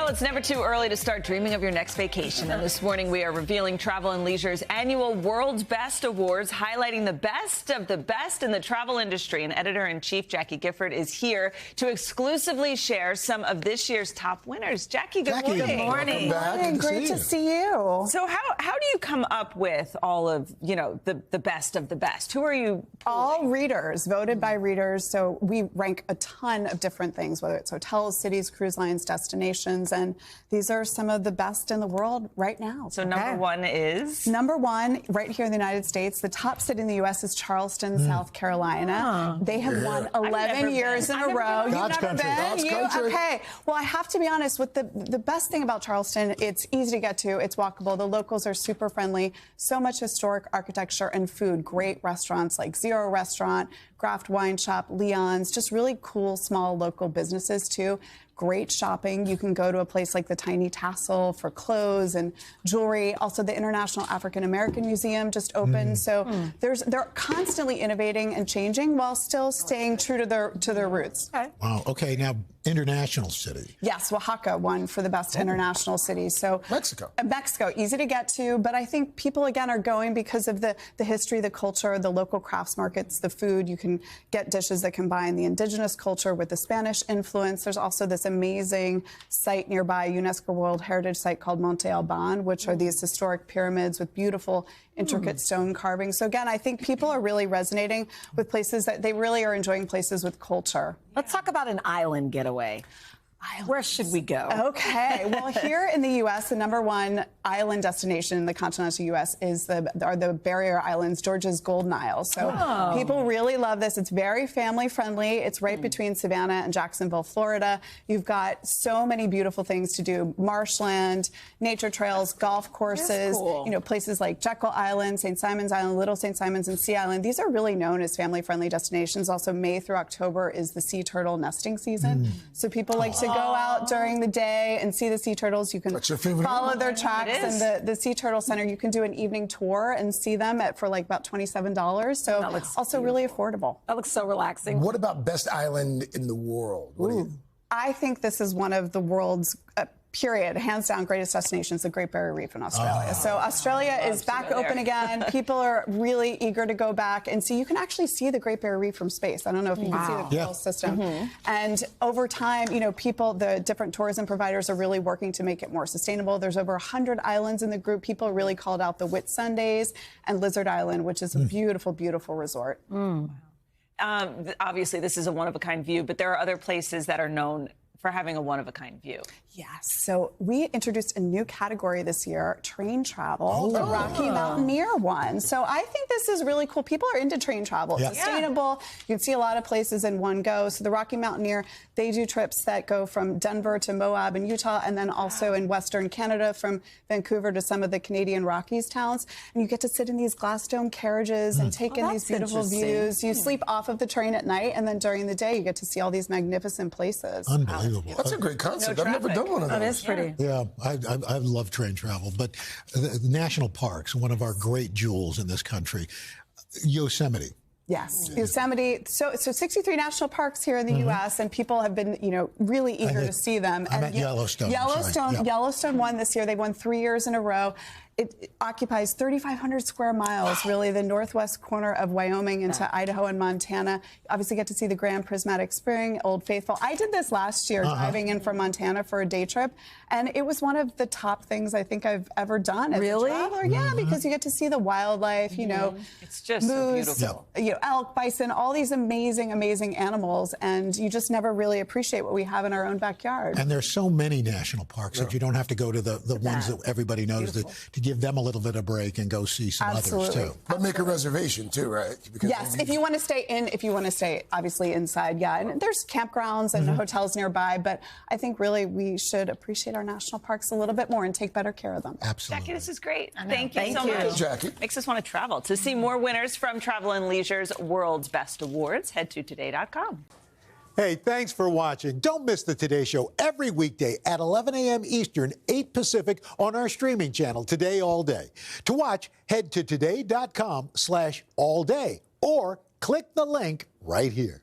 Well, it's never too early to start dreaming of your next vacation. And this morning we are revealing Travel and Leisure's annual World's Best Awards, highlighting the best of the best in the travel industry. And editor-in-chief Jackie Gifford is here to exclusively share some of this year's top winners. Jackie, good morning. Good morning. Great to see you. So how do you come up with all of, the best of the best? Who are you pulling? All readers, voted by readers. So we rank a ton of different things, whether it's hotels, cities, cruise lines, destinations. And these are some of the best in the world right now. So number one is? Number one, right here in the United States, the top city in the U.S. is Charleston, South Carolina. They have won 11 years in a row. You've never been? God's country. Okay. Well, I have to be honest, with the best thing about Charleston, it's easy to get to, it's walkable. The locals are super friendly. So much historic architecture and food. Great restaurants like Zero Restaurant, Graft Wine Shop, Leon's, just really cool, small local businesses too. Great shopping. You can go to a place like the Tiny Tassel for clothes and jewelry. Also, the International African American Museum just opened. So they're constantly innovating and changing while still staying true to their roots. Okay. Wow. Okay. Now, international city. Yes, Oaxaca won for the best international city. So Mexico, easy to get to, but I think people again are going because of the history, the culture, the local crafts markets, the food. You can get dishes that combine the indigenous culture with the Spanish influence. There's also this amazing site nearby, UNESCO World Heritage Site called Monte Alban, which are these historic pyramids with beautiful, intricate stone carvings. So again, I think people are really resonating with places that they really are enjoying places with culture. Let's talk about an island getaway. Where should we go? Okay. Well, here in the U.S., the number one island destination in the continental U.S. are the Barrier Islands, Georgia's Golden Isle. So people really love this. It's very family friendly. It's right between Savannah and Jacksonville, Florida. You've got so many beautiful things to do: marshland, nature trails, golf courses. Cool. Places like Jekyll Island, St. Simon's Island, Little St. Simon's, and Sea Island. These are really known as family friendly destinations. Also, May through October is the sea turtle nesting season. So people like to go out during the day and see the sea turtles. You can follow their tracks in the Sea Turtle Center. You can do an evening tour and see them for like about $27. So also really affordable. That looks so relaxing. What about best island in the world? I think this is one of the world's period, hands down, greatest destinations, the Great Barrier Reef in Australia. So Australia is back open again. People are really eager to go back and see. You can actually see the Great Barrier Reef from space. I don't know if you can see the coral system. And over time, the different tourism providers are really working to make it more sustainable. There's over 100 islands in the group. People really called out the Whitsundays and Lizard Island, which is a beautiful, beautiful resort. Obviously, this is a one-of-a-kind view, but there are other places that are known for having a one-of-a-kind view. Yes. So we introduced a new category this year, train travel, the Rocky Mountaineer one. So I think this is really cool. People are into train travel. It's sustainable. You can see a lot of places in one go. So the Rocky Mountaineer, they do trips that go from Denver to Moab in Utah, and then also in Western Canada from Vancouver to some of the Canadian Rockies towns. And you get to sit in these glass dome carriages and take in these beautiful views. You sleep off of the train at night, and then during the day you get to see all these magnificent places. Unbelievable. That's a great concept. I've never done one of those. That is pretty. Yeah, I love train travel. But the national parks, one of our great jewels in this country, Yosemite. Yes, Yosemite. So 63 national parks here in the U.S. and people have been, really eager to see them. I meant Yellowstone. Yellowstone won this year. They won 3 years in a row. It occupies 3,500 square miles, really the northwest corner of Wyoming into Idaho and Montana. You obviously get to see the Grand Prismatic Spring, Old Faithful. I did this last year, driving in from Montana for a day trip, and it was one of the top things I think I've ever done as a traveler. Yeah, because you get to see the wildlife, It's just moose, so beautiful. Elk, bison, all these amazing, amazing animals, and you just never really appreciate what we have in our own backyard. And there's so many national parks that you don't have to go to the ones that everybody knows to give them a little bit of break and go see some others too. But make a reservation too, right? Because if you want to stay obviously inside, and there's campgrounds and hotels nearby, but I think really we should appreciate our national parks a little bit more and take better care of them. Absolutely. Jackie, this is great. Thank you so Thank you, much. Jackie. Makes us want to travel. To see more winners from Travel and Leisure's World's Best Awards, head to today.com. Hey, thanks for watching. Don't miss the Today Show every weekday at 11 a.m. Eastern, 8 Pacific on our streaming channel, Today All Day. To watch, head to today.com/allday or click the link right here.